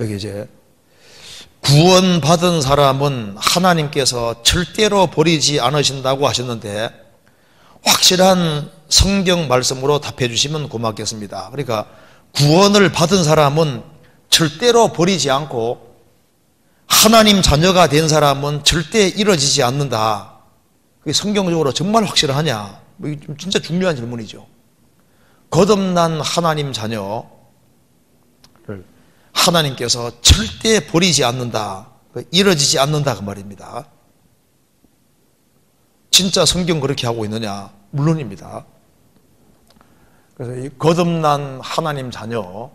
여기 이제 구원받은 사람은 하나님께서 절대로 버리지 않으신다고 하셨는데 확실한 성경 말씀으로 답해 주시면 고맙겠습니다. 그러니까 구원을 받은 사람은 절대로 버리지 않고 하나님 자녀가 된 사람은 절대 이뤄지지 않는다. 그게 성경적으로 정말 확실하냐? 이게 진짜 중요한 질문이죠. 거듭난 하나님 자녀를 하나님께서 절대 버리지 않는다. 이뤄지지 않는다 그 말입니다. 진짜 성경 그렇게 하고 있느냐? 물론입니다. 그래서 이 거듭난 하나님 자녀,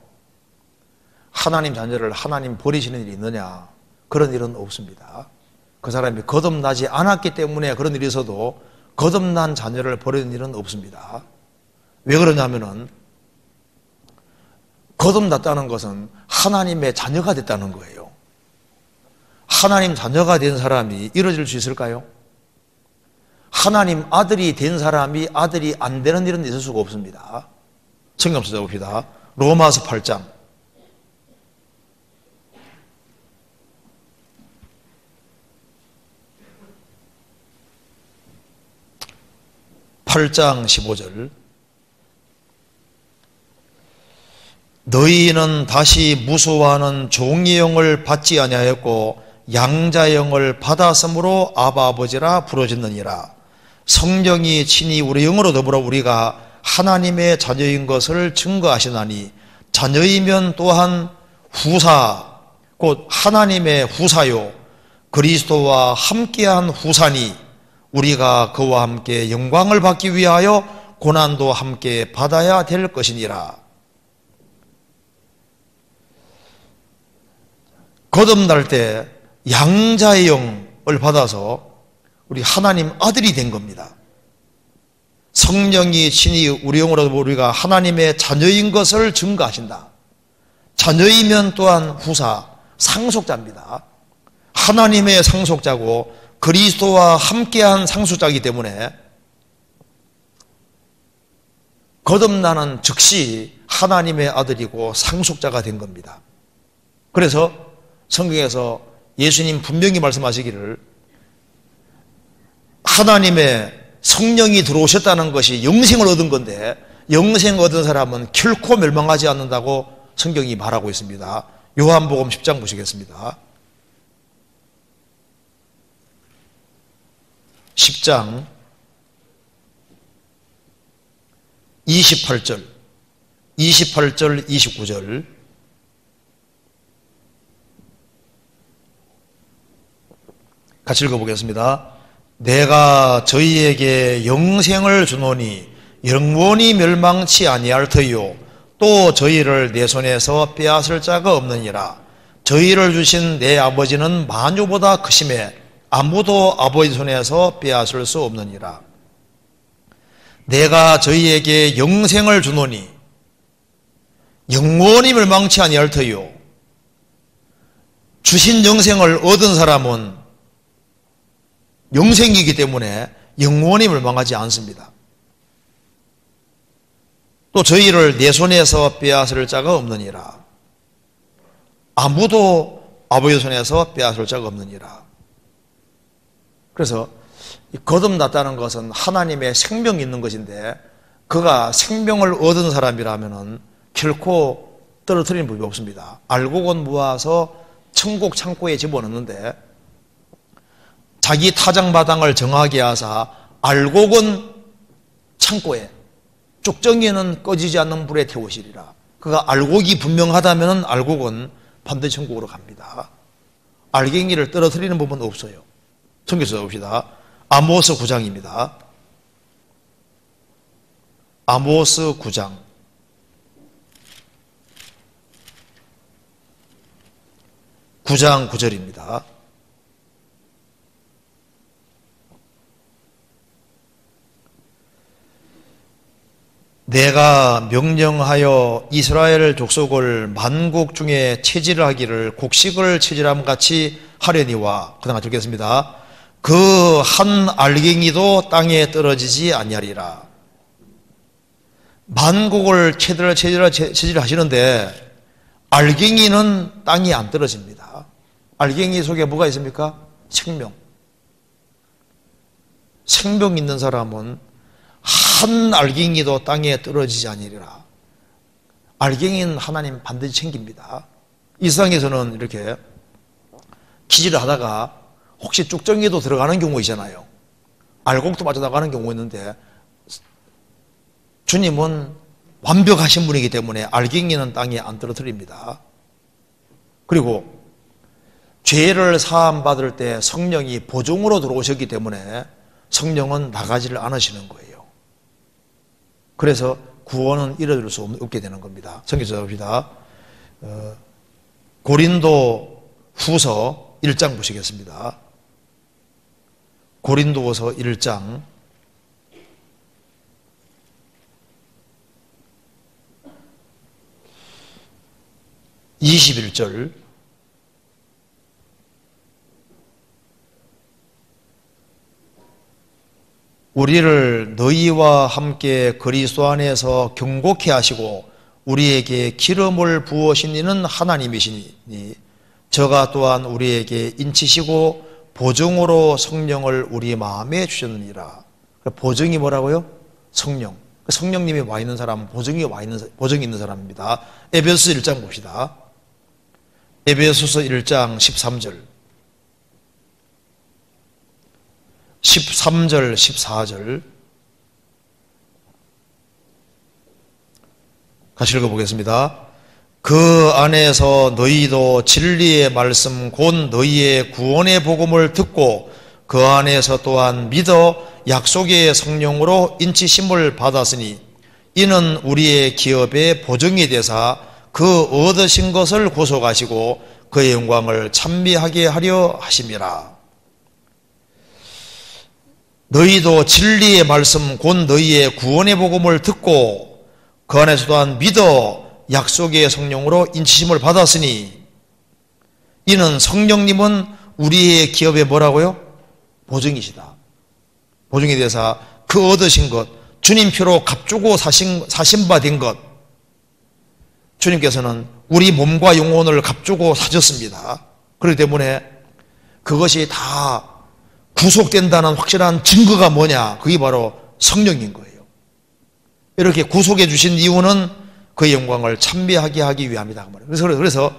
하나님 자녀를 하나님 버리시는 일이 있느냐? 그런 일은 없습니다. 그 사람이 거듭나지 않았기 때문에 그런 일이 있어도 거듭난 자녀를 버리는 일은 없습니다. 왜 그러냐면은 거듭났다는 것은 하나님의 자녀가 됐다는 거예요. 하나님 자녀가 된 사람이 이루어질 수 있을까요? 하나님 아들이 된 사람이 아들이 안 되는 일은 있을 수가 없습니다. 성경 찾아봅시다. 로마서 8장 8장 15절. 너희는 다시 무소하는 종의 영을 받지 아니하였고 양자의 영을 받았으므로 아바 아버지라 부르짖느니라. 성령이 친히 우리 영으로 더불어 우리가 하나님의 자녀인 것을 증거하시나니 자녀이면 또한 후사 곧 하나님의 후사요 그리스도와 함께한 후사니 우리가 그와 함께 영광을 받기 위하여 고난도 함께 받아야 될 것이니라. 거듭날 때 양자의 영을 받아서 우리 하나님 아들이 된 겁니다. 성령이 친히 우리 영으로 우리가 하나님의 자녀인 것을 증거하신다. 자녀이면 또한 후사, 상속자입니다. 하나님의 상속자고 그리스도와 함께한 상속자이기 때문에 거듭나는 즉시 하나님의 아들이고 상속자가 된 겁니다. 그래서 성경에서 예수님 분명히 말씀하시기를 하나님의 성령이 들어오셨다는 것이 영생을 얻은 건데 영생을 얻은 사람은 결코 멸망하지 않는다고 성경이 말하고 있습니다. 요한복음 10장 보시겠습니다. 10장 28절 29절 같이 읽어보겠습니다. 내가 저희에게 영생을 주노니 영원히 멸망치 아니할 터이요 또 저희를 내 손에서 빼앗을 자가 없느니라. 저희를 주신 내 아버지는 만유보다 크심에 아무도 아버지 손에서 빼앗을 수 없느니라. 내가 저희에게 영생을 주노니 영원히 멸망치 아니할 터이요. 주신 영생을 얻은 사람은 영생이기 때문에 영원히 멸망하지 않습니다. 또 저희를 내 손에서 빼앗을 자가 없느니라. 아무도 아버지 손에서 빼앗을 자가 없느니라. 그래서 거듭났다는 것은 하나님의 생명이 있는 것인데 그가 생명을 얻은 사람이라면 결코 떨어뜨리는 법이 없습니다. 알곡은 모아서 천국 창고에 집어넣는데 자기 타작마당을 정하게 하사 알곡은 창고에 쪽정이는 꺼지지 않는 불에 태우시리라. 그가 알곡이 분명하다면 알곡은 반드시 천국으로 갑니다. 알갱이를 떨어뜨리는 법은 없어요. 성경에서 봅시다. 아모스 9장입니다. 아모스 9장 9장 9절입니다. 내가 명령하여 이스라엘 족속을 만국 중에 체질을 하기를 곡식을 체질함 같이 하려니와 그 다음 읽겠습니다. 그 한 알갱이도 땅에 떨어지지 아니하리라. 만국을 체질하시는데 알갱이는 땅에 안 떨어집니다. 알갱이 속에 뭐가 있습니까? 생명. 생명 있는 사람은 한 알갱이도 땅에 떨어지지 아니리라. 알갱이는 하나님 반드시 챙깁니다. 이 세상에서는 이렇게 기지를 하다가 혹시 쭉정이도 들어가는 경우 있잖아요. 알곡도 맞아 나가는 경우 있는데 주님은 완벽하신 분이기 때문에 알갱이는 땅에 안 떨어뜨립니다. 그리고 죄를 사함받을 때 성령이 보증으로 들어오셨기 때문에 성령은 나가지를 않으시는 거예요. 그래서 구원은 이뤄질 수 없게 되는 겁니다. 성경에서 봅시다. 고린도 후서 1장 보시겠습니다. 고린도후서 1장 21절 우리를 너희와 함께 그리스도 안에서 경고케 하시고 우리에게 기름을 부으신 이는 하나님이시니 저가 또한 우리에게 인치시고 보증으로 성령을 우리 마음에 주셨느니라. 보증이 뭐라고요? 성령. 성령님이 와 있는 사람은 보증이 있는 사람입니다. 에베소서 1장 봅시다. 에베소서 1장 13절 13절 14절 같이 읽어보겠습니다. 그 안에서 너희도 진리의 말씀 곧 너희의 구원의 복음을 듣고 그 안에서 또한 믿어 약속의 성령으로 인치심을 받았으니 이는 우리의 기업의 보증이 되사 그 얻으신 것을 구속하시고 그의 영광을 찬미하게 하려 하심이라. 너희도 진리의 말씀 곧 너희의 구원의 복음을 듣고 그 안에서 또한 믿어 약속의 성령으로 인치심을 받았으니 이는 성령님은 우리의 기업의 뭐라고요? 보증이시다. 보증이 돼서 그 얻으신 것, 주님 표로 값주고 사신 바 된 것, 주님께서는 우리 몸과 영혼을 값주고 사셨습니다. 그렇기 때문에 그것이 다 구속된다는 확실한 증거가 뭐냐? 그게 바로 성령인 거예요. 이렇게 구속해 주신 이유는 그의 영광을 찬미하게 하기 위함이다. 그래서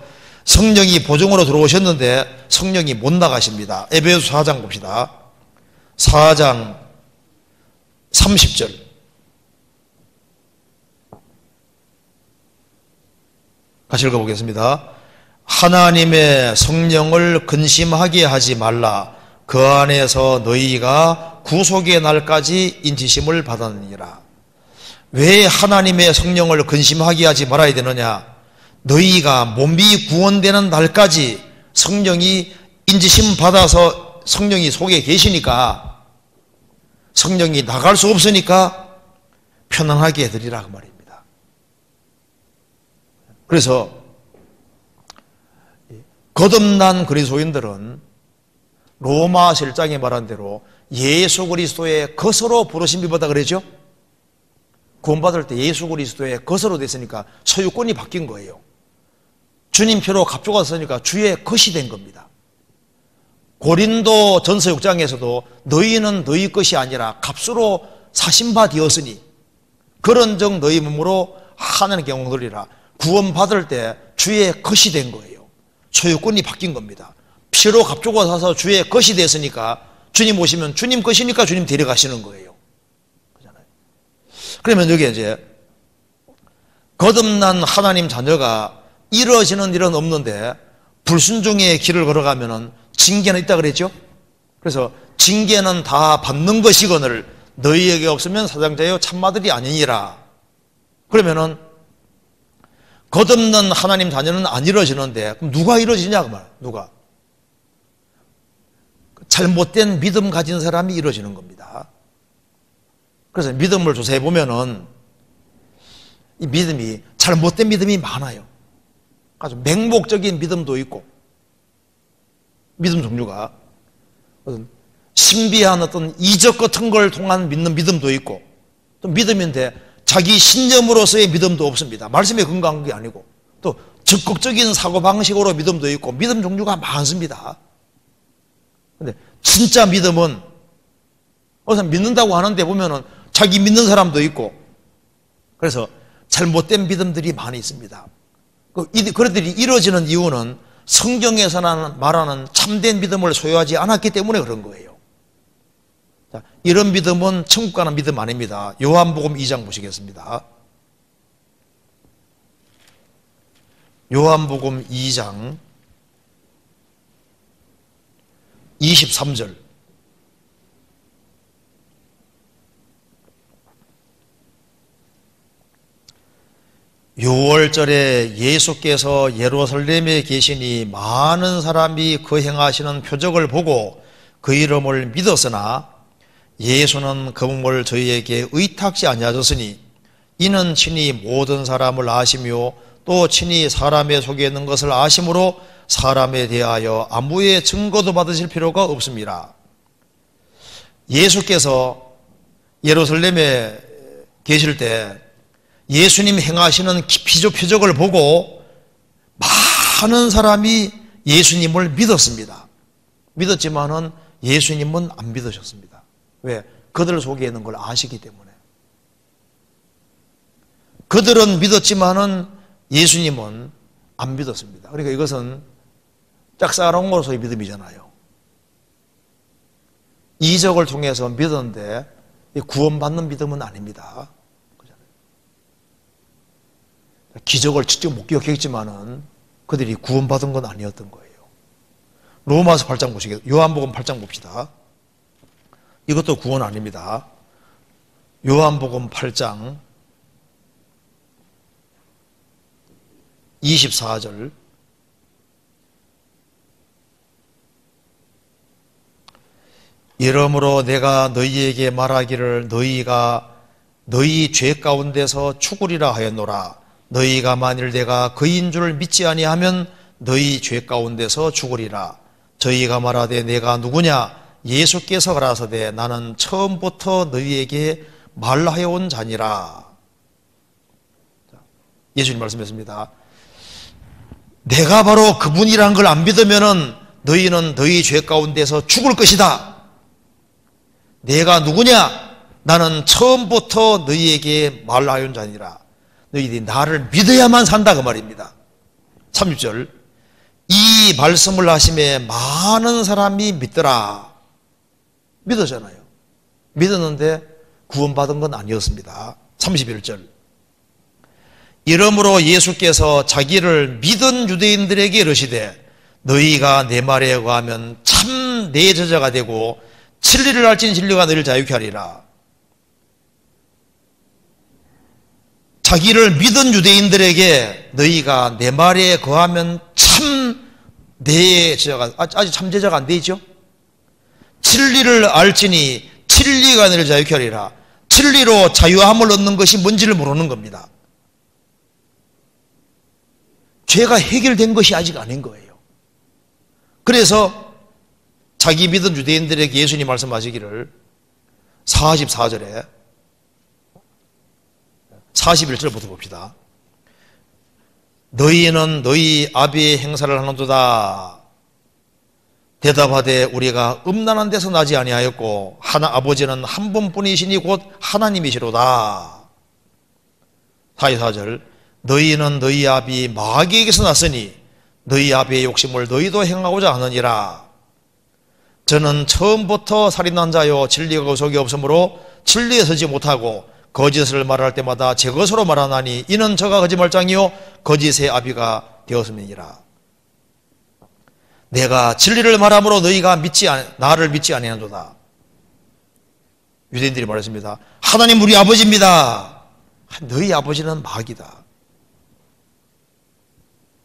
성령이 보증으로 들어오셨는데 성령이 못 나가십니다. 에베소서 4장 봅시다. 4장 30절 같이 읽어보겠습니다. 하나님의 성령을 근심하게 하지 말라. 그 안에서 너희가 구속의 날까지 인치심을 받았느니라. 왜 하나님의 성령을 근심하게 하지 말아야 되느냐? 너희가 몸이 구원되는 날까지 성령이 인치심 받아서 성령이 속에 계시니까 성령이 나갈 수 없으니까 편안하게 해드리라 그 말입니다. 그래서 거듭난 그리스도인들은 로마 7장에 말한 대로 예수 그리스도의 것으로 부르심이 받아 그러죠? 구원받을 때 예수 그리스도의 것으로 됐으니까 소유권이 바뀐 거예요. 주님 표로 값주고 샀으니까 주의 것이 된 겁니다. 고린도 전서 6장에서도 너희는 너희 것이 아니라 값으로 사신 바 되었으니 그런즉 너희 몸으로 하나님께 영광 돌리라. 구원받을 때 주의 것이 된 거예요. 소유권이 바뀐 겁니다. 피로 값주고 사서 주의 것이 됐으니까 주님 오시면 주님 것이니까 주님 데려가시는 거예요. 그렇잖아요. 그러면 여기 이제 거듭난 하나님 자녀가 이루어지는 일은 없는데 불순종의 길을 걸어가면은 징계는 있다 그랬죠? 그래서 징계는 다 받는 것이거늘 너희에게 없으면 사장자여 참마들이 아니니라. 그러면은 거듭난 하나님 자녀는 안 이루어지는데 그럼 누가 이루어지냐 그 말. 누가? 잘못된 믿음 가진 사람이 이루어지는 겁니다. 그래서 믿음을 조사해 보면은 이 믿음이 잘못된 믿음이 많아요. 아주 맹목적인 믿음도 있고 믿음 종류가 신비한 어떤 이적 같은 걸 통한 믿는 믿음도 있고 또 믿음인데 자기 신념으로서의 믿음도 없습니다. 말씀에 근거한 게 아니고 또 적극적인 사고방식으로 믿음도 있고 믿음 종류가 많습니다. 근데 진짜 믿음은 어서 믿는다고 하는데 보면은 자기 믿는 사람도 있고 그래서 잘못된 믿음들이 많이 있습니다. 그들이 이루어지는 이유는 성경에서 말하는 참된 믿음을 소유하지 않았기 때문에 그런 거예요. 자, 이런 믿음은 천국 가는 믿음 아닙니다. 요한복음 2장 보시겠습니다. 요한복음 2장 23절. 유월절에 예수께서 예루살렘에 계시니 많은 사람이 그 행하시는 표적을 보고 그 이름을 믿었으나 예수는 그 몸을 저희에게 의탁지 아니하셨으니 이는 친히 모든 사람을 아시며 또 친히 사람의 속에 있는 것을 아심으로 사람에 대하여 아무의 증거도 받으실 필요가 없습니다. 예수께서 예루살렘에 계실 때 예수님 행하시는 기피조 표적을 보고 많은 사람이 예수님을 믿었습니다. 믿었지만은 예수님은 안 믿으셨습니다. 왜? 그들 속에 있는 걸 아시기 때문에. 그들은 믿었지만은 예수님은 안 믿었습니다. 그러니까 이것은 짝사랑으로서의 믿음이잖아요. 이적을 통해서 믿었는데 구원받는 믿음은 아닙니다. 기적을 직접 못 기억했지만은 그들이 구원받은 건 아니었던 거예요. 로마서 8장 보시겠어요? 요한복음 8장 봅시다. 이것도 구원 아닙니다. 요한복음 8장 24절. 이러므로 내가 너희에게 말하기를 너희가 너희 죄 가운데서 죽으리라 하였노라. 너희가 만일 내가 그인 줄 믿지 아니하면 너희 죄 가운데서 죽으리라. 저희가 말하되 내가 누구냐? 예수께서 가라사대 나는 처음부터 너희에게 말하여 온 자니라. 예수님 말씀했습니다. 내가 바로 그분이라는 걸 안 믿으면은 너희는 너희 죄 가운데서 죽을 것이다. 내가 누구냐? 나는 처음부터 너희에게 말하여 온 자니라. 너희들이 나를 믿어야만 산다 그 말입니다. 30절. 이 말씀을 하심에 많은 사람이 믿더라. 믿었잖아요. 믿었는데 구원받은 건 아니었습니다. 31절. 이러므로 예수께서 자기를 믿은 유대인들에게 이르시되 너희가 내 말에 의하면 참 내 제자가 되고 진리를 알진 진리가 너희를 자유케 하리라. 자기를 믿은 유대인들에게 너희가 내 말에 거하면 참 내 제자가, 아직 참 제자가 안 돼 있죠? 진리를 알지니 진리가 너희를 자유케 하리라. 진리로 자유함을 얻는 것이 뭔지를 모르는 겁니다. 죄가 해결된 것이 아직 아닌 거예요. 그래서 자기 믿은 유대인들에게 예수님 말씀하시기를 44절에 41절부터 봅시다. 너희는 너희 아비의 행사를 하는도다. 대답하되 우리가 음란한 데서 나지 아니하였고 아버지는 한 분뿐이시니 곧 하나님이시로다. 44절. 너희는 너희 아비 마귀에게서 났으니 너희 아비의 욕심을 너희도 행하고자 하느니라. 저는 처음부터 살인한 자요 진리가 그 속에 없으므로 진리에 서지 못하고 거짓을 말할 때마다 제 것으로 말하나니 이는 저가 거짓말장이요 거짓의 아비가 되었음이니라. 내가 진리를 말함으로 너희가 나를 믿지 아니하노라. 유대인들이 말했습니다. 하나님 우리 아버지입니다. 너희 아버지는 마귀다.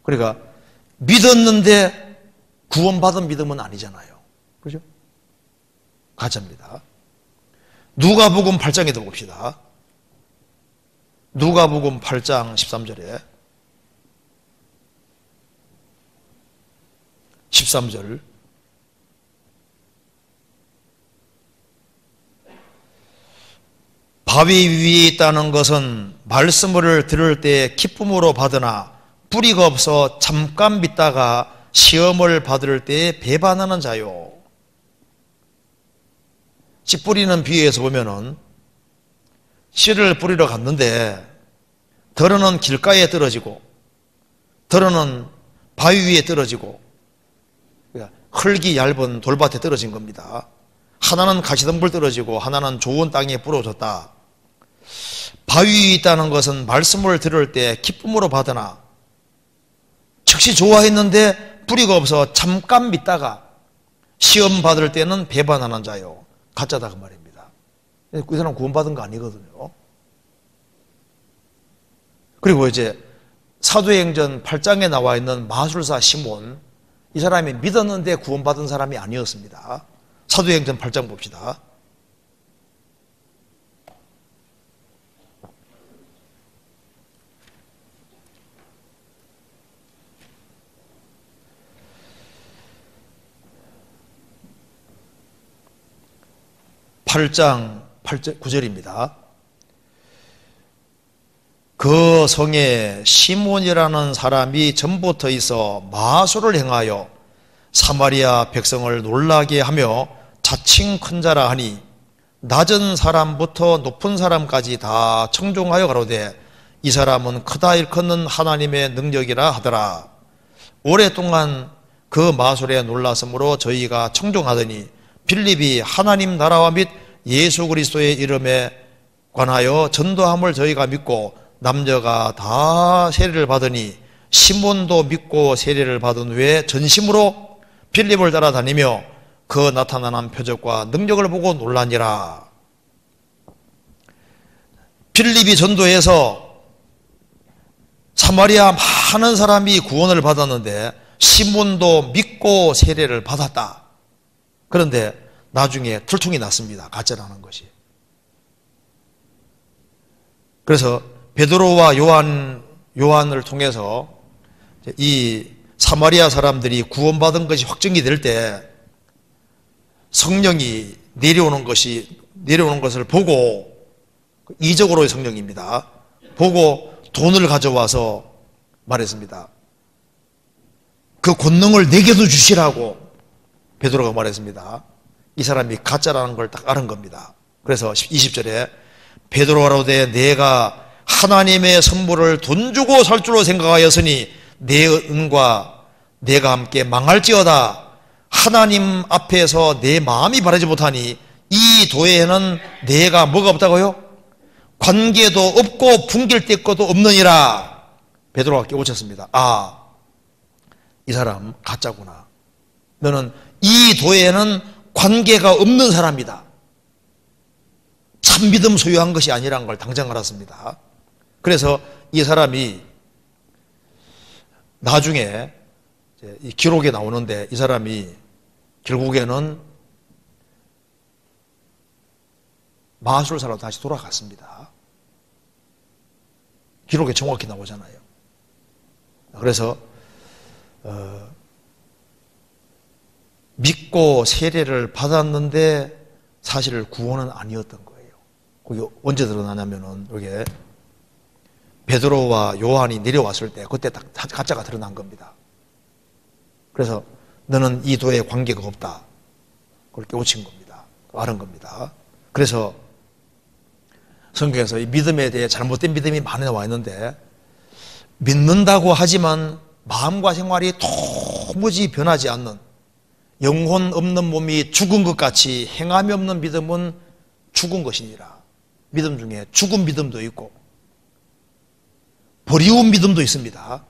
그러니까 믿었는데 구원받은 믿음은 아니잖아요. 그죠? 가짜입니다. 누가복음 8장에도 봅시다. 누가복음 8장 13절에 13절. 바위 위에 있다는 것은 말씀을 들을 때 기쁨으로 받으나 뿌리가 없어 잠깐 믿다가 시험을 받을 때에 배반하는 자요. 씨 뿌리는 비유에서 보면은 씨를 뿌리러 갔는데 덜어는 길가에 떨어지고 덜어는 바위 위에 떨어지고 흙이 얇은 돌밭에 떨어진 겁니다. 하나는 가시덤불 떨어지고 하나는 좋은 땅에 부러졌다. 바위 위에 있다는 것은 말씀을 들을 때 기쁨으로 받으나 즉시 좋아했는데 뿌리가 없어 잠깐 믿다가 시험 받을 때는 배반하는 자요. 가짜다 그 말입니다. 그 사람 구원받은 거 아니거든요. 그리고 이제 사도행전 8장에 나와 있는 마술사 시몬, 이 사람이 믿었는데 구원받은 사람이 아니었습니다. 사도행전 8장 봅시다. (8장 9절입니다) 그 성에 시몬이라는 사람이 전부터 있어 마술을 행하여 사마리아 백성을 놀라게 하며 자칭 큰 자라 하니 낮은 사람부터 높은 사람까지 다 청종하여 가로되 이 사람은 크다 일컫는 하나님의 능력이라 하더라. 오랫동안 그 마술에 놀랐으므로 저희가 청종하더니 빌립이 하나님 나라와 및 예수 그리스도의 이름에 관하여 전도함을 저희가 믿고 남녀가 다 세례를 받으니 시몬도 믿고 세례를 받은 후에 전심으로 빌립을 따라다니며 그 나타나는 표적과 능력을 보고 놀라니라. 빌립이 전도해서 사마리아 많은 사람이 구원을 받았는데 시몬도 믿고 세례를 받았다. 그런데 나중에 들통이 났습니다. 가짜라는 것이. 그래서 베드로와 요한을 통해서 이 사마리아 사람들이 구원받은 것이 확정이 될 때 성령이 내려오는 것을 보고, 이적으로의 성령입니다. 보고 돈을 가져와서 말했습니다. 그 권능을 내게도 주시라고 베드로가 말했습니다. 이 사람이 가짜라는 걸 딱 알은 겁니다. 그래서 20절에 베드로가 가로되 내가 하나님의 선물을 돈 주고 살 줄로 생각하였으니 내 은과 내가 함께 망할지어다. 하나님 앞에서 내 마음이 바라지 못하니 이 도에는 내가 뭐가 없다고요? 관계도 없고 풍길 것도 없느니라. 베드로가 깨우쳤습니다. 아, 이 사람 가짜구나. 너는 이 도에는 관계가 없는 사람이다. 참 믿음 소유한 것이 아니라는 걸 당장 알았습니다. 그래서 이 사람이 나중에 이 기록에 나오는데 이 사람이 결국에는 마술사로 다시 돌아갔습니다. 기록에 정확히 나오잖아요. 그래서 믿고 세례를 받았는데 사실 구원은 아니었던 거예요. 그게 언제 드러나냐면은 여기에 베드로와 요한이 내려왔을 때 그때 딱 가짜가 드러난 겁니다. 그래서 너는 이 도에 관계가 없다. 그걸 깨우친 겁니다. 알은 겁니다. 그래서 성경에서 이 믿음에 대해 잘못된 믿음이 많이 나와 있는데 믿는다고 하지만 마음과 생활이 도무지 변하지 않는 영혼 없는 몸이 죽은 것 같이 행함이 없는 믿음은 죽은 것이니라. 믿음 중에 죽은 믿음도 있고 버리운 믿음도 있습니다.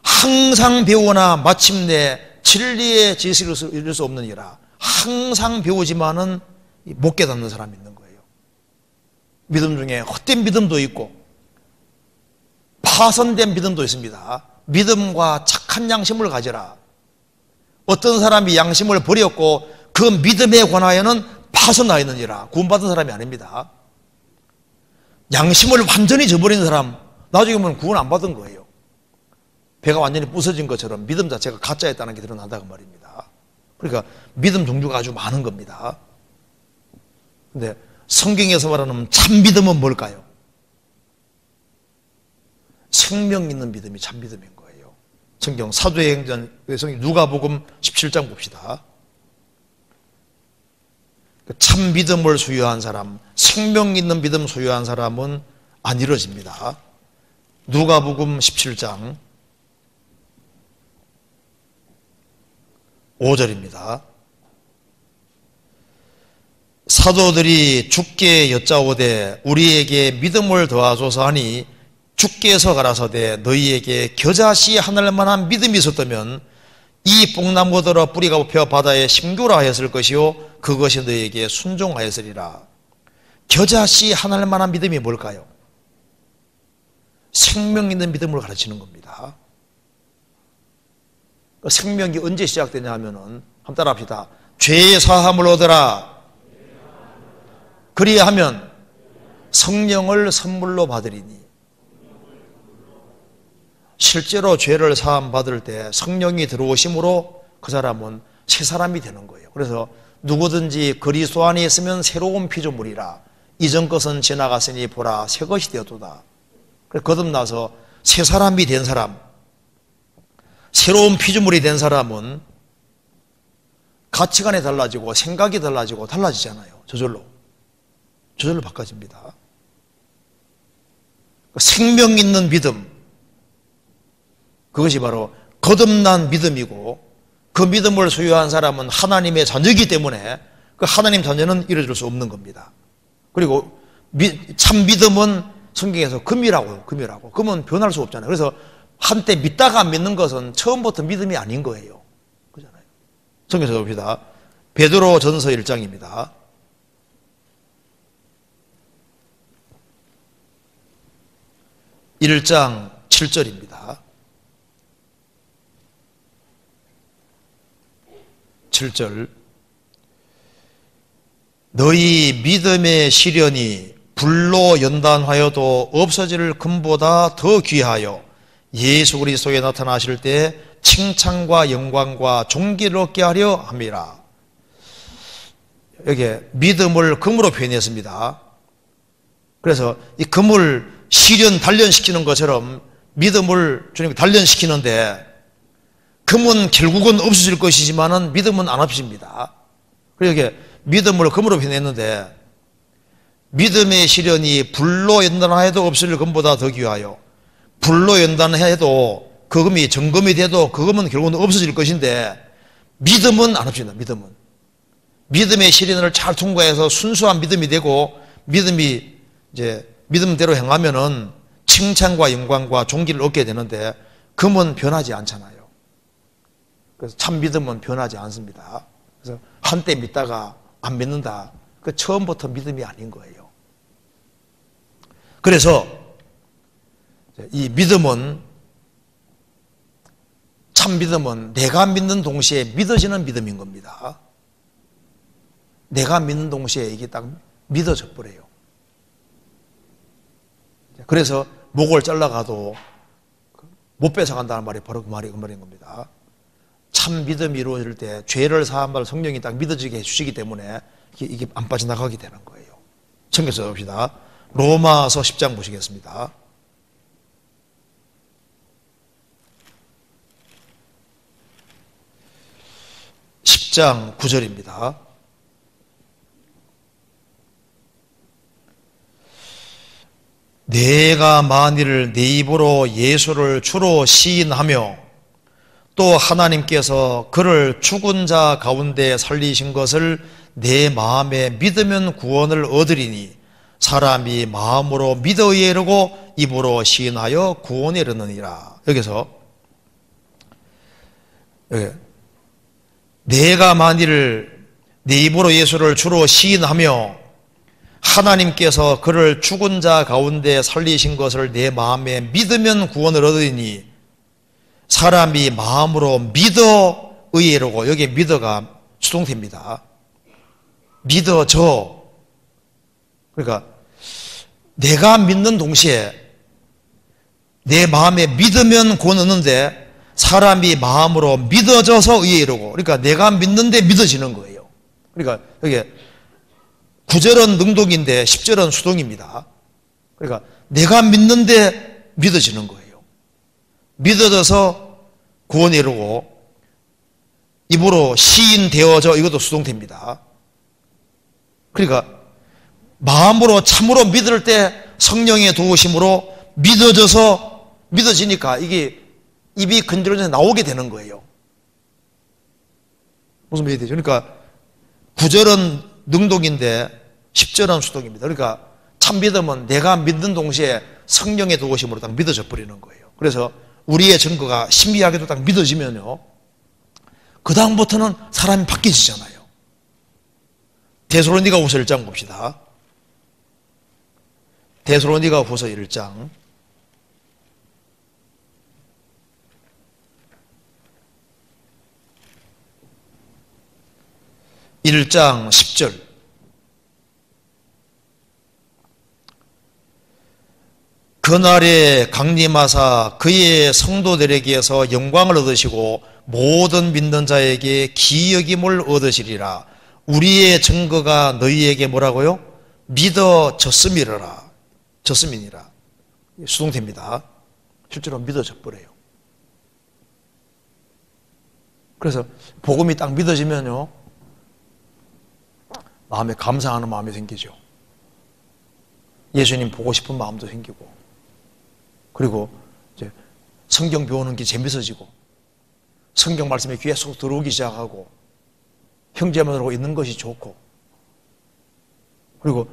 항상 배우나 마침내 진리의 지식을 이룰 수 없느니라. 항상 배우지만은 못 깨닫는 사람이 있는 거예요. 믿음 중에 헛된 믿음도 있고 파손된 믿음도 있습니다. 믿음과 착한 양심을 가져라. 어떤 사람이 양심을 버렸고 그 믿음에 관하여는 파손나 있느니라. 구원받은 사람이 아닙니다. 양심을 완전히 저버린 사람, 나중에 보면 구원 안 받은 거예요. 배가 완전히 부서진 것처럼 믿음 자체가 가짜였다는 게 드러난다고 말입니다. 그러니까 믿음 종류가 아주 많은 겁니다. 근데 성경에서 말하는 참 믿음은 뭘까요? 생명 있는 믿음이 참 믿음인 거예요. 성경 사도행전 누가복음 17장 봅시다. 참 믿음을 소유한 사람, 생명 있는 믿음 소유한 사람은 안 이루어집니다. 누가복음 17장 5절입니다. 사도들이 주께 여짜오되 우리에게 믿음을 더하소서 하니 주께서 가라사대 너희에게 겨자씨 하늘만한 믿음이 있었다면 이 뽕나무들어 뿌리가 뽑혀 바다에 심교라 하였을 것이요 그것이 너희에게 순종하였으리라. 겨자씨 하늘만한 믿음이 뭘까요? 생명 있는 믿음을 가르치는 겁니다. 생명이 언제 시작되냐 하면은 한번 따라합시다. 죄의 사함을 얻으라. 그리하면 성령을 선물로 받으리니. 실제로 죄를 사함 받을 때 성령이 들어오심으로 그 사람은 새 사람이 되는 거예요. 그래서 누구든지 그리스도 안에 있으면 새로운 피조물이라. 이전 것은 지나갔으니 보라 새 것이 되었도다. 그래서 거듭나서 새 사람이 된 사람, 새로운 피조물이 된 사람은 가치관이 달라지고 생각이 달라지고 달라지잖아요. 저절로 바꿔집니다. 생명 있는 믿음, 그것이 바로 거듭난 믿음이고 그 믿음을 소유한 사람은 하나님의 자녀이기 때문에 그 하나님 자녀는 이루어질 수 없는 겁니다. 그리고 참 믿음은 성경에서 금이라고요. 금은 변할 수 없잖아요. 그래서 한때 믿다가 안 믿는 것은 처음부터 믿음이 아닌 거예요. 그렇잖아요. 성경에서 봅시다. 베드로 전서 1장입니다. 1장 7절입니다. 7절 너희 믿음의 시련이 불로 연단하여도 없어질 금보다 더 귀하여 예수 그리스도에 나타나실 때 칭찬과 영광과 존귀를 얻게 하려 함이라. 여기 믿음을 금으로 표현했습니다. 그래서 이 금을 시련 단련시키는 것처럼 믿음을 주님이 단련시키는데 금은 결국은 없어질 것이지만은 믿음은 안 없어집니다. 그래서 이게 믿음을 금으로 표현했는데 믿음의 시련이 불로 연단하여도 없을 금보다 더 귀하여 불로 연단해도 그 금이 정금이 돼도 그 금은 결국은 없어질 것인데 믿음은 안 없습니다. 믿음의 시련을 잘 통과해서 순수한 믿음이 되고 믿음이 이제 믿음대로 행하면은 칭찬과 영광과 존귀를 얻게 되는데 금은 변하지 않잖아요. 그래서 참 믿음은 변하지 않습니다. 그래서 한때 믿다가 안 믿는다. 그 처음부터 믿음이 아닌 거예요. 그래서 이 믿음은 참 믿음은 내가 믿는 동시에 믿어지는 믿음인 겁니다. 내가 믿는 동시에 이게 딱 믿어져 버려요. 그래서 목을 잘라가도 못 뺏어간다는 말이 바로 그 말인 겁니다. 참 믿음이 이루어질 때 죄를 사함받을 성령이 딱 믿어지게 해주시기 때문에 이게 안 빠져나가게 되는 거예요. 성경에서 봅시다. 로마서 10장 보시겠습니다. (10장) 9절입니다. 내가 만일 내 입으로 예수를 주로 시인하며 또 하나님께서 그를 죽은 자 가운데 살리신 것을 내 마음에 믿으면 구원을 얻으리니 사람이 마음으로 믿어 이르고 입으로 시인하여 구원에 이르느니라. 여기서 내가 만일 내 입으로 예수를 주로 시인하며 하나님께서 그를 죽은 자 가운데 살리신 것을 내 마음에 믿으면 구원을 얻으니 사람이 마음으로 믿어 의이르고 여기에 믿어가 수동태입니다. 믿어져. 그러니까 내가 믿는 동시에 내 마음에 믿으면 구원 얻는데 사람이 마음으로 믿어져서 의이르고 그러니까 내가 믿는데 믿어지는 거예요. 그러니까 여기 9절은 능동인데 10절은 수동입니다. 그러니까 내가 믿는데 믿어지는 거예요. 믿어져서 구원에 이르고 입으로 시인되어져 이것도 수동태입니다. 그러니까 마음으로 참으로 믿을 때 성령의 도우심으로 믿어지니까 이게 입이 건드려져서 나오게 되는 거예요. 무슨 말이 되죠? 그러니까 9절은 능동인데 10절은 수동입니다. 그러니까 참 믿음은 내가 믿는 동시에 성령의 도우심으로 딱 믿어져 버리는 거예요. 그래서 우리의 증거가 신비하게도 딱 믿어지면요, 그 다음부터는 사람이 바뀌어지잖아요. 데살로니가후서 1장 봅시다. 데살로니가후서 1장 1장 10절. 그날에 강림하사 그의 성도들에게서 영광을 얻으시고 모든 믿는 자에게 기여김을 얻으시리라. 우리의 증거가 너희에게 뭐라고요? 믿어졌음이라. 졌음이니라. 수동태입니다. 실제로 믿어져 버려요. 그래서 복음이 딱 믿어지면요, 마음에 감사하는 마음이 생기죠. 예수님 보고 싶은 마음도 생기고, 그리고 이제 성경 배우는 게 재밌어지고, 성경 말씀이 귀에 쏙 들어오기 시작하고, 형제만으로 있는 것이 좋고, 그리고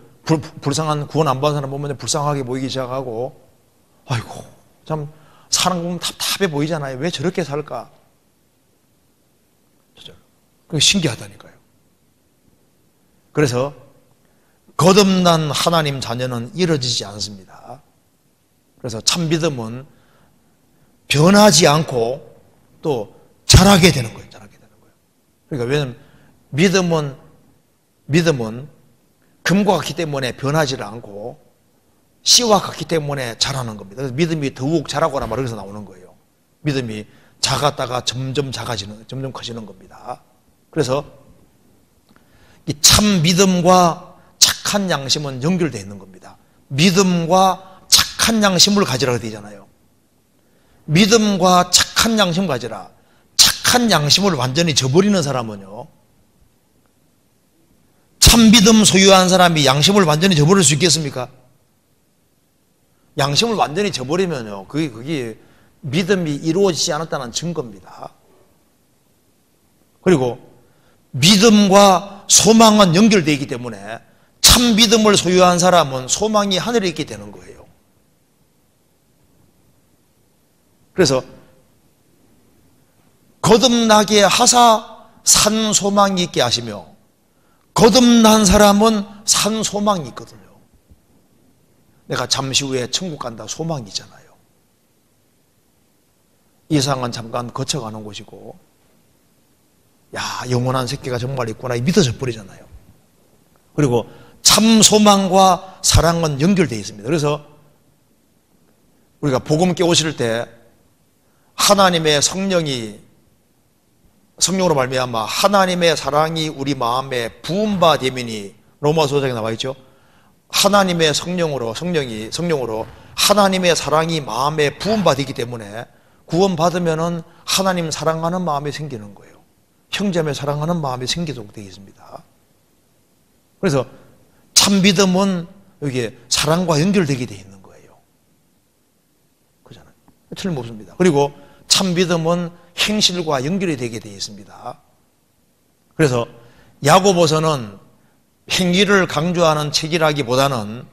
불쌍한 구원 안 받은 사람 보면 불쌍하게 보이기 시작하고, 아이고 참 사람 보면 답답해 보이잖아요. 왜 저렇게 살까? 그게 신기하다니까요. 그래서 거듭난 하나님 자녀는 이루어지지 않습니다. 그래서 참 믿음은 변하지 않고 또 자라게 되는 거예요. 그러니까 왜냐하면 믿음은 금과 같기 때문에 변하지를 않고 씨와 같기 때문에 자라는 겁니다. 그래서 믿음이 더욱 자라거나 말 여기서 나오는 거예요. 믿음이 작았다가 점점 작아지는, 점점 커지는 겁니다. 그래서 이 참 믿음과 착한 양심은 연결되어 있는 겁니다. 믿음과 착한 양심을 가지라 되잖아요. 믿음과 착한 양심 가지라. 착한 양심을 완전히 저버리는 사람은요, 참 믿음 소유한 사람이 양심을 완전히 저버릴 수 있겠습니까? 양심을 완전히 저버리면요, 그게 믿음이 이루어지지 않았다는 증거입니다. 그리고 믿음과 소망은 연결되어 있기 때문에 참 믿음을 소유한 사람은 소망이 하늘에 있게 되는 거예요. 그래서 거듭나게 하사 산 소망이 있게 하시며, 거듭난 사람은 산 소망이 있거든요. 내가 잠시 후에 천국 간다 소망이잖아요. 이 세상은 잠깐 거쳐가는 곳이고, 야, 영원한 세계가 정말 있구나 믿어져 버리잖아요. 그리고 참 소망과 사랑은 연결되어 있습니다. 그래서 우리가 복음 깨우칠 때 하나님의 성령으로 말미암아 하나님의 사랑이 우리 마음에 부은 바 되미니, 로마서 5장에 나와 있죠. 하나님의 성령으로 하나님의 사랑이 마음에 부은 바 되기 때문에 구원받으면은 하나님 사랑하는 마음이 생기는 거예요. 형제를 사랑하는 마음이 생기도록 되어 있습니다. 그래서 참 믿음은 여기에 사랑과 연결되게 되어 있는 거예요. 그잖아요. 틀림없습니다. 그리고 참 믿음은 행실과 연결이 되게 되어 있습니다. 그래서 야고보서는 행위를 강조하는 책이라기보다는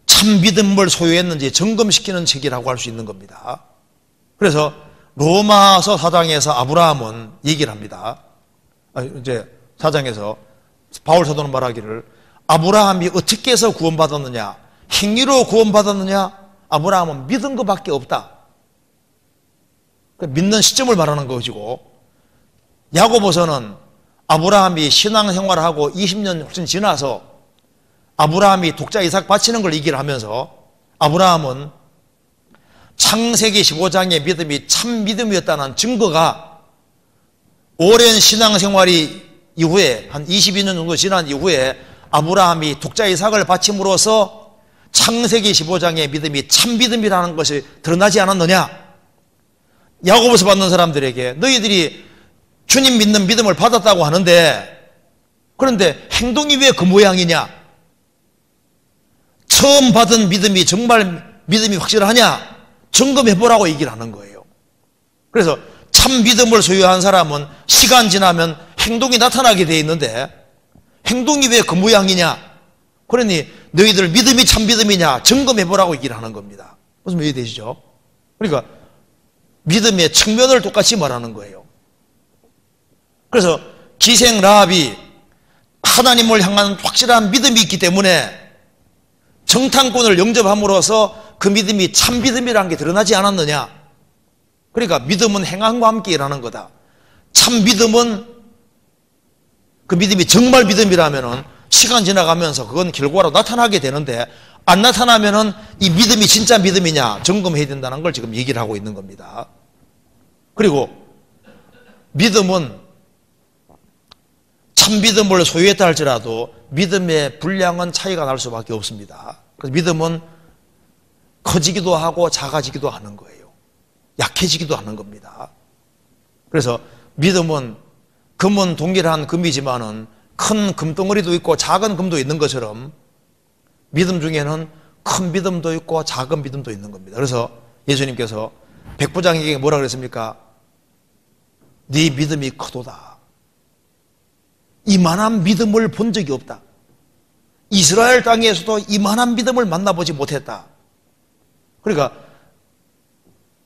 참 믿음을 소유했는지 점검시키는 책이라고 할 수 있는 겁니다. 그래서 로마서 4장에서 아브라함은 얘기를 합니다. 이제 4장에서 바울 사도는 말하기를, 아브라함이 어떻게 해서 구원받았느냐, 행위로 구원받았느냐, 아브라함은 믿은 것밖에 없다. 믿는 시점을 말하는 것이고, 야고보서는 아브라함이 신앙생활을 하고 20년 훨씬 지나서 아브라함이 독자 이삭 바치는 걸 얘기를 하면서, 아브라함은 창세기 15장의 믿음이 참 믿음이었다는 증거가 오랜 신앙생활이 이후에 한 22년 정도 지난 이후에 아브라함이 독자 이삭을 바침으로써 창세기 15장의 믿음이 참 믿음이라는 것이 드러나지 않았느냐? 야고보서 받는 사람들에게 너희들이 주님 믿는 믿음을 받았다고 하는데, 그런데 행동이 왜 그 모양이냐? 처음 받은 믿음이 정말 믿음이 확실하냐? 점검해보라고 얘기를 하는 거예요. 그래서 참 믿음을 소유한 사람은 시간 지나면 행동이 나타나게 되어 있는데, 행동이 왜 그 모양이냐? 그러니 너희들 믿음이 참 믿음이냐? 점검해보라고 얘기를 하는 겁니다. 무슨 말이 되시죠? 그러니까 믿음의 측면을 똑같이 말하는 거예요. 그래서 기생 라합이 하나님을 향한 확실한 믿음이 있기 때문에 정탐꾼을 영접함으로써 그 믿음이 참 믿음이라는 게 드러나지 않았느냐? 그러니까 믿음은 행함과 함께 일하는 거다. 참 믿음은, 그 믿음이 정말 믿음이라면은 시간 지나가면서 그건 결과로 나타나게 되는데, 안 나타나면은 이 믿음이 진짜 믿음이냐 점검해야 된다는 걸 지금 얘기를 하고 있는 겁니다. 그리고 믿음은 참 믿음을 소유했다 할지라도 믿음의 분량은 차이가 날 수밖에 없습니다. 그래서 믿음은 커지기도 하고 작아지기도 하는 거예요. 약해지기도 하는 겁니다. 그래서 믿음은 금은 동일한 금이지만은 큰 금덩어리도 있고 작은 금도 있는 것처럼 믿음 중에는 큰 믿음도 있고 작은 믿음도 있는 겁니다. 그래서 예수님께서 백부장에게 뭐라 그랬습니까? 네 믿음이 크도다. 이만한 믿음을 본 적이 없다. 이스라엘 땅에서도 이만한 믿음을 만나보지 못했다. 그러니까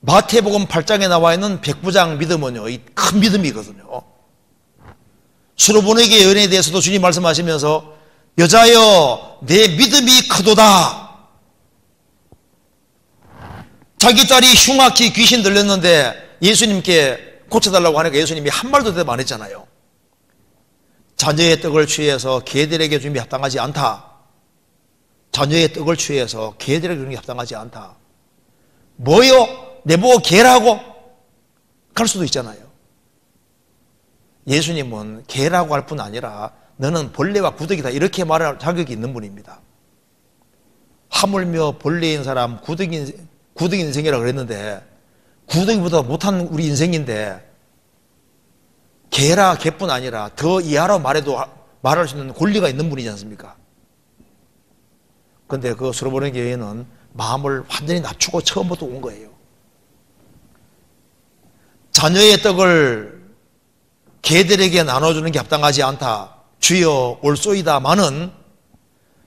마태복음 8장에 나와 있는 백부장 믿음은요, 이 큰 믿음이거든요. 수로보내기의 연애에 대해서도 주님 말씀하시면서 여자여 내 믿음이 크도다. 자기 딸이 흉악히 귀신 들렸는데 예수님께 고쳐달라고 하니까 예수님이 한 말도 대답 안 했잖아요. 자녀의 떡을 취해서 개들에게 주님이 합당하지 않다. 자녀의 떡을 취해서 개들에게 주님이 합당하지 않다. 뭐요? 내보고 개라고? 갈 수도 있잖아요. 예수님은 개라고 할 뿐 아니라 너는 벌레와 구더기다 이렇게 말할 자격이 있는 분입니다. 하물며 벌레인 사람 구더기 인생이라고 그랬는데 구더기보다 못한 우리 인생인데 개라 개뿐 아니라 더 이하로 말할 수 있는 권리가 있는 분이지 않습니까? 그런데 그 수로보는 교회는 마음을 완전히 낮추고 처음부터 온 거예요. 자녀의 떡을 개들에게 나눠주는 게 합당하지 않다. 주여 올소이다마는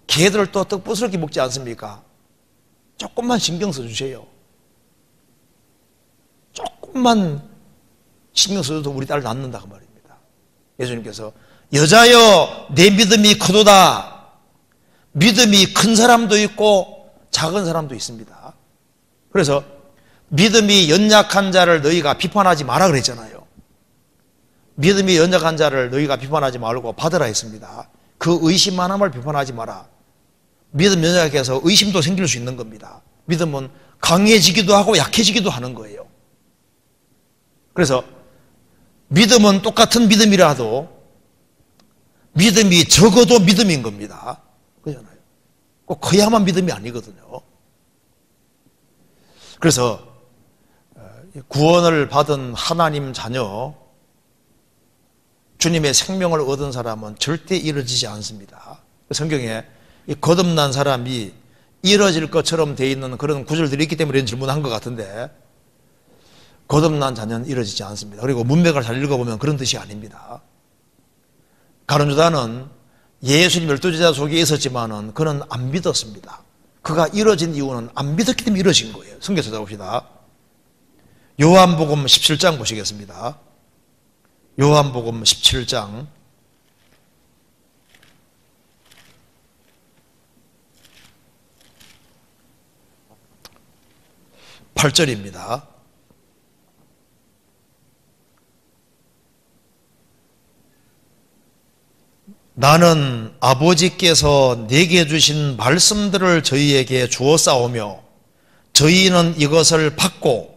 개들도 떡 부스럽게 먹지 않습니까? 조금만 신경 써주세요. 조금만 신경 써줘도 우리 딸 낳는다 그 말입니다. 예수님께서 여자여 내 믿음이 크도다. 믿음이 큰 사람도 있고 작은 사람도 있습니다. 그래서 믿음이 연약한 자를 너희가 비판하지 마라 그랬잖아요. 믿음이 연약한 자를 너희가 비판하지 말고 받으라 했습니다. 그 의심만함을 비판하지 마라. 믿음 연약해서 의심도 생길 수 있는 겁니다. 믿음은 강해지기도 하고 약해지기도 하는 거예요. 그래서 믿음은 똑같은 믿음이라도 믿음이 적어도 믿음인 겁니다. 그렇잖아요. 꼭 커야만 믿음이 아니거든요. 그래서 구원을 받은 하나님 자녀, 주님의 생명을 얻은 사람은 절대 이루어지지 않습니다. 성경에 이 거듭난 사람이 이루어질 것처럼 되어 있는 그런 구절들이 있기 때문에 이런 질문을 한 것 같은데 거듭난 자녀는 이루어지지 않습니다. 그리고 문맥을 잘 읽어보면 그런 뜻이 아닙니다. 가룟 유다는 예수님 12제자 속에 있었지만은 그는 안 믿었습니다. 그가 이루어진 이유는 안 믿었기 때문에 이루어진 거예요. 성경 찾아봅시다. 요한복음 17장 보시겠습니다. 요한복음 17장 8절입니다. 나는 아버지께서 내게 주신 말씀들을 저희에게 주었사오며 저희는 이것을 받고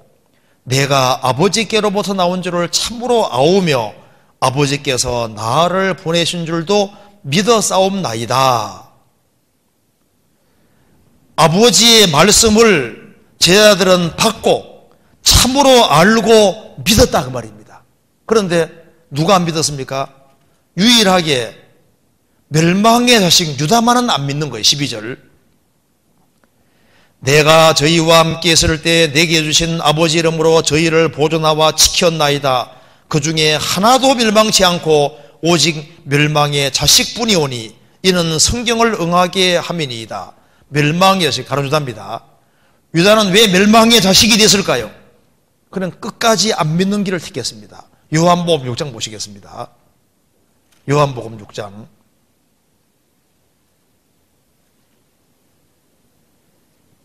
내가 아버지께로부터 나온 줄을 참으로 아오며 아버지께서 나를 보내신 줄도 믿어 싸움나이다. 아버지의 말씀을 제자들은 받고 참으로 알고 믿었다 그 말입니다. 그런데 누가 안 믿었습니까? 유일하게 멸망의 자식 유다만은 안 믿는 거예요. 12절. 내가 저희와 함께 있을 때 내게 주신 아버지 이름으로 저희를 보존하와 지켰나이다. 그 중에 하나도 멸망치 않고 오직 멸망의 자식뿐이오니 이는 성경을 응하게 함이니이다. 멸망의 자식 가론 유다입니다. 유다는 왜 멸망의 자식이 됐을까요? 그는 끝까지 안 믿는 길을 택했습니다. 요한복음 6장 보시겠습니다. 요한복음 6장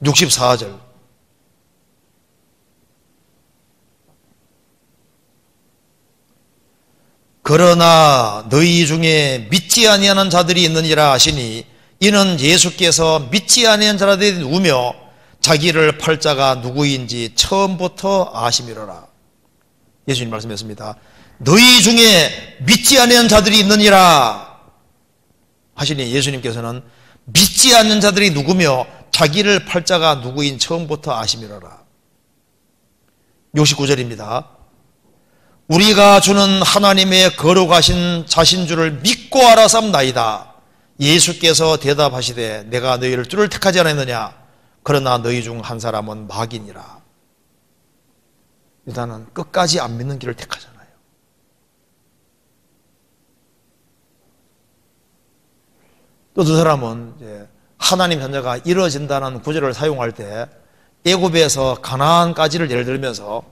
64절. 그러나 너희 중에 믿지 아니하는 자들이 있느니라 하시니 이는 예수께서 믿지 아니하는 자들이 누구며 자기를 팔 자가 누구인지 처음부터 아심이로라. 예수님 말씀했습니다. 너희 중에 믿지 아니하는 자들이 있느니라 하시니 예수님께서는 믿지 않는 자들이 누구며 자기를 팔 자가 누구인 처음부터 아심이로라. 69절입니다. 우리가 주는 하나님의 거룩하신 자신주를 믿고 알아삼나이다. 예수께서 대답하시되 내가 너희를 주를 택하지 않았느냐. 그러나 너희 중 한 사람은 마귀니라. 유다는 끝까지 안 믿는 길을 택하잖아요. 또 두 사람은 이제 하나님 자녀가 이루어진다는 구절을 사용할 때 애굽에서 가나안까지를 예를 들면서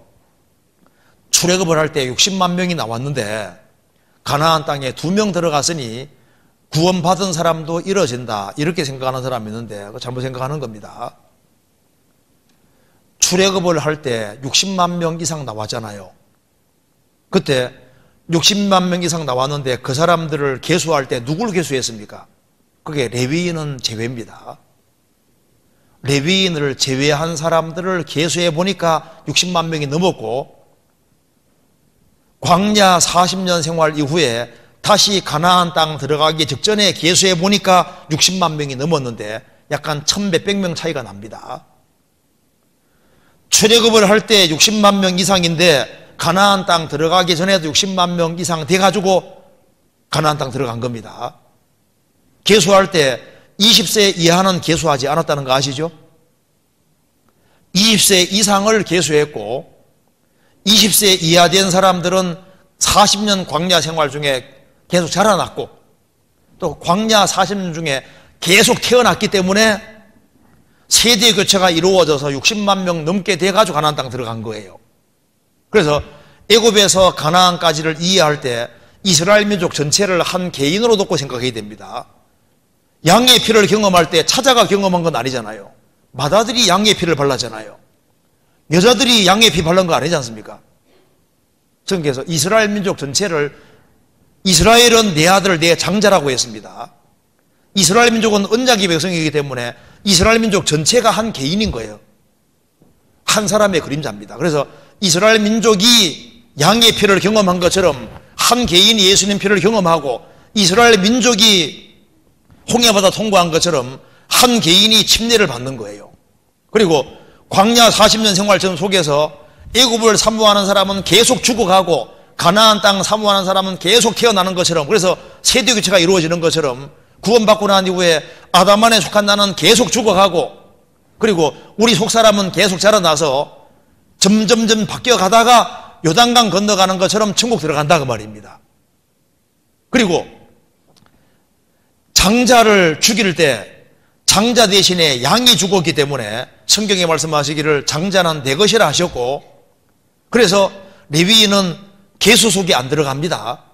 출애굽을 할 때 60만 명이 나왔는데 가나안 땅에 2명 들어갔으니 구원받은 사람도 이루어진다 이렇게 생각하는 사람이 있는데 잘못 생각하는 겁니다. 출애굽을 할 때 60만 명 이상 나왔잖아요. 그때 60만 명 이상 나왔는데 그 사람들을 계수할 때 누구를 계수했습니까? 그게 레위인은 제외입니다. 레위인을 제외한 사람들을 계수해 보니까 60만 명이 넘었고 광야 40년 생활 이후에 다시 가나안 땅 들어가기 직전에 계수해 보니까 60만 명이 넘었는데 약간 1,100명 명 차이가 납니다. 출애굽을 할 때 60만 명 이상인데 가나안 땅 들어가기 전에도 60만 명 이상 돼가지고 가나안 땅 들어간 겁니다. 계수할 때 20세 이하는 계수하지 않았다는 거 아시죠? 20세 이상을 계수했고 20세 이하 된 사람들은 40년 광야 생활 중에 계속 자라났고 또 광야 40년 중에 계속 태어났기 때문에 세대 교체가 이루어져서 60만 명 넘게 돼가지고 가나안 땅 들어간 거예요. 그래서 애굽에서 가나안까지를 이해할 때 이스라엘 민족 전체를 한 개인으로 놓고 생각해야 됩니다. 양의 피를 경험할 때 차자가 경험한 건 아니잖아요. 맏아들이 양의 피를 발랐잖아요. 여자들이 양의 피 바른 거 아니지 않습니까? 성경에서 이스라엘 민족 전체를 이스라엘은 내 아들 내 장자라고 했습니다. 이스라엘 민족은 언약의 백성이기 때문에 이스라엘 민족 전체가 한 개인인 거예요. 한 사람의 그림자입니다. 그래서 이스라엘 민족이 양의 피를 경험한 것처럼 한 개인이 예수님 피를 경험하고 이스라엘 민족이 홍해바다 통과한 것처럼 한 개인이 침례를 받는 거예요. 그리고 광야 40년 생활 전 속에서 애굽을 사모하는 사람은 계속 죽어가고 가나안 땅 사모하는 사람은 계속 태어나는 것처럼 그래서 세대 교체가 이루어지는 것처럼 구원받고 난 이후에 아담만에 속한 나는 계속 죽어가고 그리고 우리 속사람은 계속 자라나서 점점점 바뀌어가다가 요단강 건너가는 것처럼 천국 들어간다 그 말입니다. 그리고 장자를 죽일 때 장자 대신에 양이 죽었기 때문에 성경에 말씀하시기를 장자는 내 것이라 하셨고 그래서 레위인은 계수 속에 안 들어갑니다.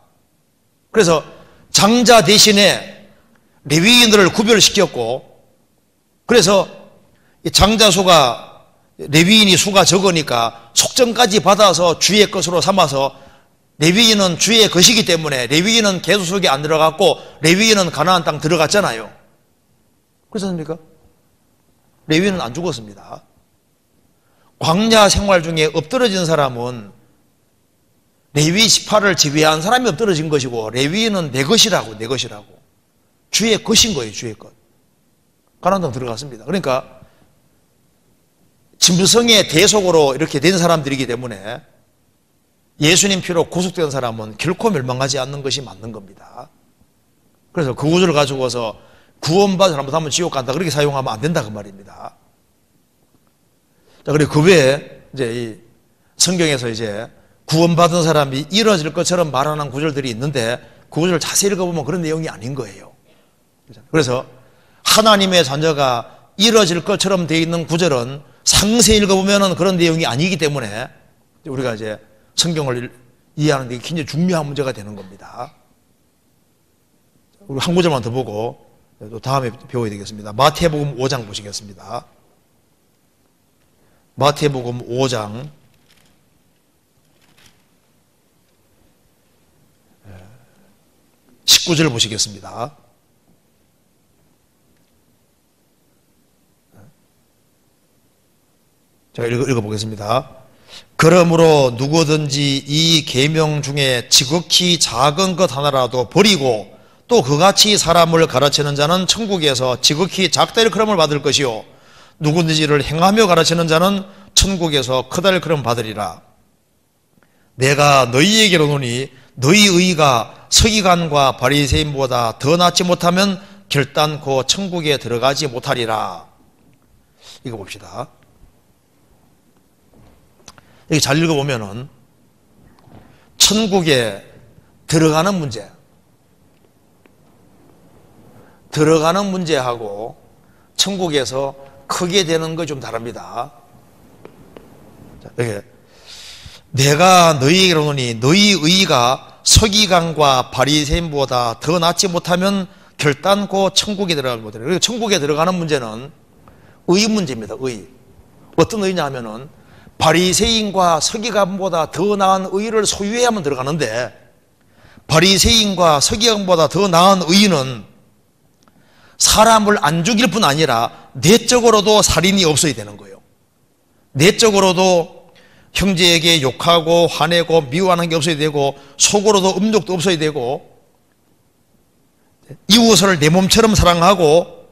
그래서 장자 대신에 레위인들을 구별시켰고 그래서 장자수가 레위인이 수가 적으니까 속정까지 받아서 주의 것으로 삼아서 레위인은 주의 것이기 때문에 레위인은 계수 속에 안 들어갔고 레위인은 가나안 땅 들어갔잖아요. 그렇습니까? 레위인은 안 죽었습니다. 광야 생활 중에 엎드러진 사람은 레위 지파를 지배한 사람이 엎드러진 것이고 레위인은 내 것이라고 주의 것인 거예요. 주의 것. 가나안 땅 들어갔습니다. 그러니까 짐승의 대속으로 이렇게 된 사람들이기 때문에 예수님 피로 구속된 사람은 결코 멸망하지 않는 것이 맞는 겁니다. 그래서 그 구주를 가지고서 구원받은 잘못하면 지옥 간다 그렇게 사용하면 안 된다 그 말입니다. 자, 그리고 그 외에 이제 이 성경에서 이제 구원받은 사람이 이뤄질 것처럼 말하는 구절들이 있는데 그 구절을 자세히 읽어보면 그런 내용이 아닌 거예요. 그래서 하나님의 자녀가 이뤄질 것처럼 되어 있는 구절은 상세히 읽어보면 그런 내용이 아니기 때문에 우리가 이제 성경을 이해하는 데 굉장히 중요한 문제가 되는 겁니다. 우리 한 구절만 더 보고 또 다음에 배워야 되겠습니다. 마태복음 5장 보시겠습니다. 마태복음 5장 19절 보시겠습니다. 제가 읽어보겠습니다. 그러므로 누구든지 이 계명 중에 지극히 작은 것 하나라도 버리고 또 그같이 사람을 가르치는 자는 천국에서 지극히 작다 일컬음을 받을 것이요 누구든지를 행하며 가르치는 자는 천국에서 크다 일컬음 받으리라. 내가 너희에게로 노니 너희 의가 서기관과 바리새인보다 더 낫지 못하면 결단코 천국에 들어가지 못하리라. 이거 봅시다. 여기 잘 읽어보면은 천국에 들어가는 문제하고 천국에서 크게 되는 거 좀 다릅니다. 자, 여기 내가 너희에게로 노니 너희 의가 서기관과 바리새인보다 더 낫지 못하면 결단코 천국에 들어가지 못하리라. 그리고 천국에 들어가는 문제는 의 문제입니다. 의. 어떤 의냐 하면은 바리새인과 서기관보다 더 나은 의를 소유해야만 들어가는데 바리새인과 서기관보다 더 나은 의는 사람을 안 죽일 뿐 아니라 내적으로도 살인이 없어야 되는 거예요. 내적으로도 형제에게 욕하고 화내고 미워하는 게 없어야 되고 속으로도 음욕도 없어야 되고 이웃을 내 몸처럼 사랑하고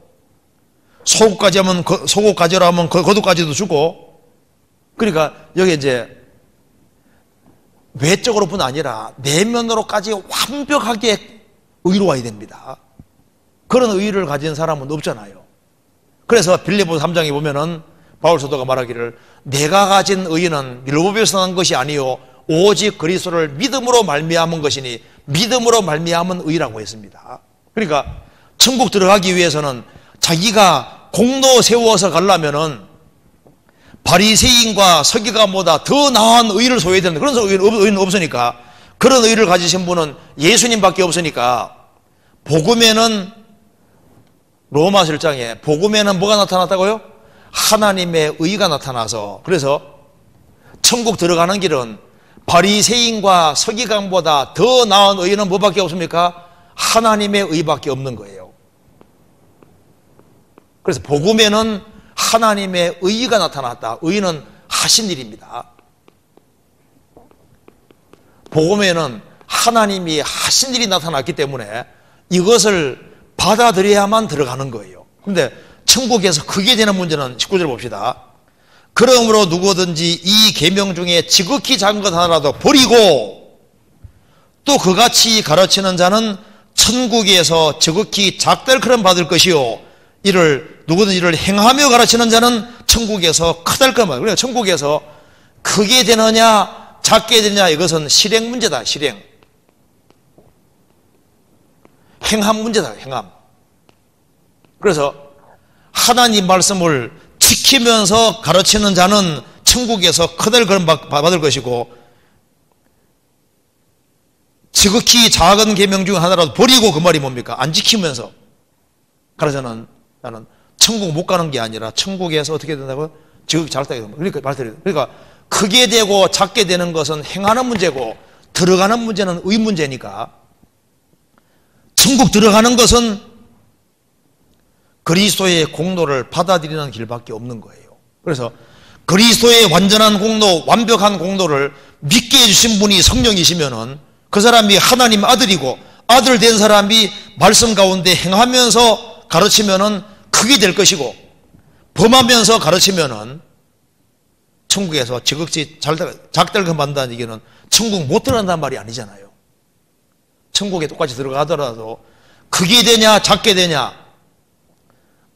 속옷까지 하면 속옷까지라 하면 겉옷까지도 주고 그러니까 여기 이제 외적으로뿐 아니라 내면으로까지 완벽하게 의로워야 됩니다. 그런 의를 가진 사람은 없잖아요. 그래서 빌립보서 3장에 보면은 바울 사도가 말하기를 내가 가진 의는 율법에서 난 것이 아니요 오직 그리스도를 믿음으로 말미암은 것이니 믿음으로 말미암은 의라고 했습니다. 그러니까 천국 들어가기 위해서는 자기가 공로 세워서 가려면은 바리새인과 서기관보다 더 나은 의를 소유해야 되는데 그런 의는 없으니까 그런 의를 가지신 분은 예수님밖에 없으니까 복음에는 로마서 1장에 복음에는 뭐가 나타났다고요? 하나님의 의가 나타나서 그래서 천국 들어가는 길은 바리새인과 서기관보다 더 나은 의는 뭐밖에 없습니까? 하나님의 의밖에 없는 거예요. 그래서 복음에는 하나님의 의가 나타났다. 의는 하신 일입니다. 복음에는 하나님이 하신 일이 나타났기 때문에 이것을 받아들여야만 들어가는 거예요. 그런데 천국에서 크게 되는 문제는 19절 봅시다. 그러므로 누구든지 이 계명 중에 지극히 작은 것 하나라도 버리고 또 그같이 가르치는 자는 천국에서 지극히 작달크름 받을 것이요 누구든지 이를 행하며 가르치는 자는 천국에서 크달 것만. 그러니까 천국에서 크게 되느냐 작게 되느냐 이것은 실행 문제다. 실행. 행함 문제다. 행함. 그래서 하나님 말씀을 지키면서 가르치는 자는 천국에서 크달 것 받을 것이고 지극히 작은 계명 중 하나라도 버리고 그 말이 뭡니까? 안 지키면서 가르쳐는 나는 천국 못 가는 게 아니라 천국에서 어떻게 된다고요? 지극히 작다. 그러니까 크게 되고 작게 되는 것은 행하는 문제고 들어가는 문제는 의 문제니까 천국 들어가는 것은 그리스도의 공로를 받아들이는 길밖에 없는 거예요. 그래서 그리스도의 완전한 공로, 완벽한 공로를 믿게 해주신 분이 성령이시면은 그 사람이 하나님 아들이고 아들 된 사람이 말씀 가운데 행하면서 가르치면은 흙이 될 것이고, 범하면서 가르치면은 천국에서 지극히 작달금 받는다는 얘기는 천국 못 들어간다는 말이 아니잖아요. 천국에 똑같이 들어가더라도 크게 되냐 작게 되냐,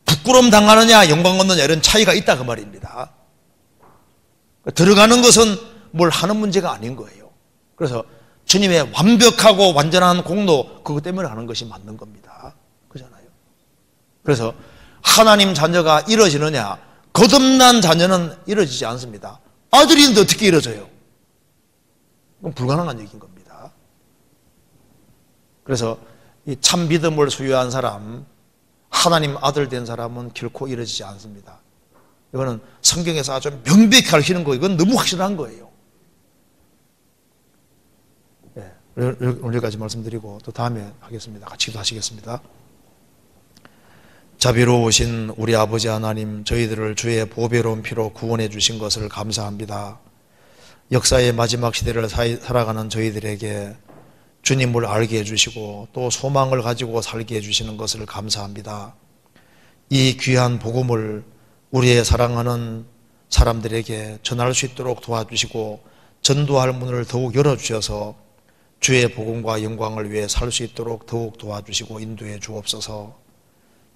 부끄러움 당하느냐 영광 얻느냐, 이런 차이가 있다 그 말입니다. 들어가는 것은 뭘 하는 문제가 아닌 거예요. 그래서 주님의 완벽하고 완전한 공로, 그것 때문에 하는 것이 맞는 겁니다. 그잖아요. 그래서 하나님 자녀가 이루어지느냐, 거듭난 자녀는 이루어지지 않습니다. 아들이 있는데 어떻게 이루어져요? 그건 불가능한 얘기인 겁니다. 그래서 이 참 믿음을 소유한 사람, 하나님 아들 된 사람은 결코 이루어지지 않습니다. 이거는 성경에서 아주 명백히 가르치는 거, 이건 너무 확실한 거예요. 네, 오늘까지 말씀드리고 또 다음에 하겠습니다. 같이 기도하시겠습니다. 자비로우신 우리 아버지 하나님, 저희들을 주의 보배로운 피로 구원해 주신 것을 감사합니다. 역사의 마지막 시대를 살아가는 저희들에게 주님을 알게 해주시고 또 소망을 가지고 살게 해주시는 것을 감사합니다. 이 귀한 복음을 우리의 사랑하는 사람들에게 전할 수 있도록 도와주시고 전도할 문을 더욱 열어주셔서 주의 복음과 영광을 위해 살 수 있도록 더욱 도와주시고 인도해 주옵소서.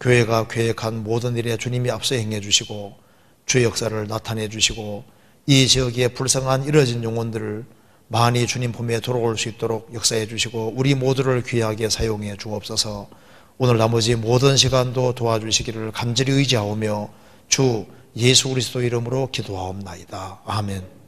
교회가 계획한 모든 일에 주님이 앞서 행해 주시고 주의 역사를 나타내 주시고 이 지역에 불쌍한 이뤄진 영혼들을 많이 주님 품에 돌아올 수 있도록 역사해 주시고 우리 모두를 귀하게 사용해 주옵소서. 오늘 나머지 모든 시간도 도와주시기를 간절히 의지하오며 주 예수 그리스도 이름으로 기도하옵나이다. 아멘.